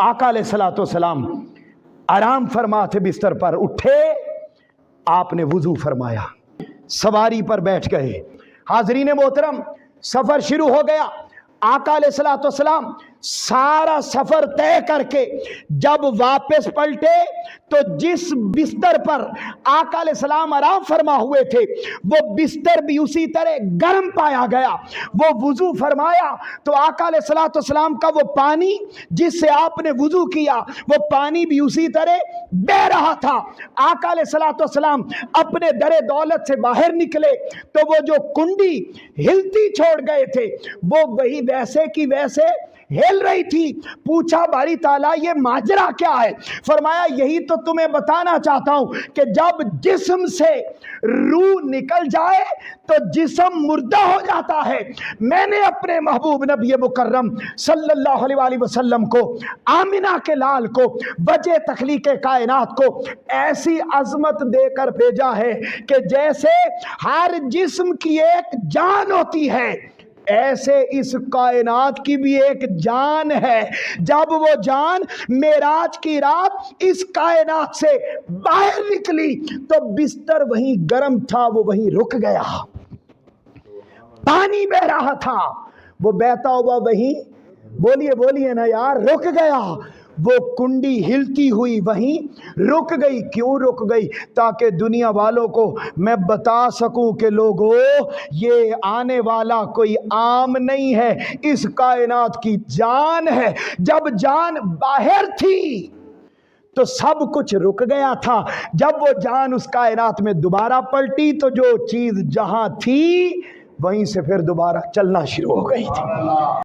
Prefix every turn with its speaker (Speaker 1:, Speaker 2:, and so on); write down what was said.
Speaker 1: آقا علیہ الصلوۃ والسلام آرام فرما تھے بستر پر، اٹھے، آپ نے وضو فرمایا، سواری پر بیٹھ گئے۔ حاضرین محترم، سفر شروع ہو گیا۔ آقا علیہ الصلوۃ والسلام سارا سفر طے کر کے جب واپس پلٹے تو جس بستر پر آقا علیہ السلام آرام فرما ہوئے تھے وہ بستر بھی اسی طرح گرم پایا گیا۔ وہ وضو فرمایا تو آقا علیہ الصلوۃ والسلام کا وہ پانی جس سے آپ نے وضو کیا وہ پانی بھی اسی طرح بہ رہا تھا۔ آقا علیہ الصلوۃ والسلام اپنے در دولت سے باہر نکلے تو وہ جو کنڈی ہلتی چھوڑ گئے تھے وہ وہی ویسے کی ویسے ہل رہی تھی۔ پوچھا باری تعالیٰ یہ ماجرا کیا ہے؟ فرمایا یہی تو تمہیں بتانا چاہتا ہوں کہ جب جسم سے روح نکل جائے تو جسم مردہ ہو جاتا ہے۔ میں نے اپنے محبوب نبی مکرم صلی اللہ علیہ وآلہ وسلم کو، آمنہ کے لال کو، وجہ تخلیق کائنات کو ایسی عظمت دے کر بھیجا ہے کہ جیسے ہر جسم کی ایک جان ہوتی ہے ایسے اس کائنات کی بھی ایک جان ہے۔ جب وہ جان معراج کی رات اس کائنات سے باہر نکلی تو بستر وہیں گرم تھا، وہ وہیں رک گیا۔ پانی بہ رہا تھا، وہ بہتا ہوا وہیں، بولیے نا یار، رک گیا۔ وہ کنڈی ہلتی ہوئی وہیں رک گئی۔ کیوں رک گئی؟ تاکہ دنیا والوں کو میں بتا سکوں کہ لوگوں یہ آنے والا کوئی عام نہیں ہے، اس کائنات کی جان ہے۔ جب جان باہر تھی تو سب کچھ رک گیا تھا۔ جب وہ جان اس کائنات میں دوبارہ پلٹی تو جو چیز جہاں تھی وہیں سے پھر دوبارہ چلنا شروع ہو گئی تھی۔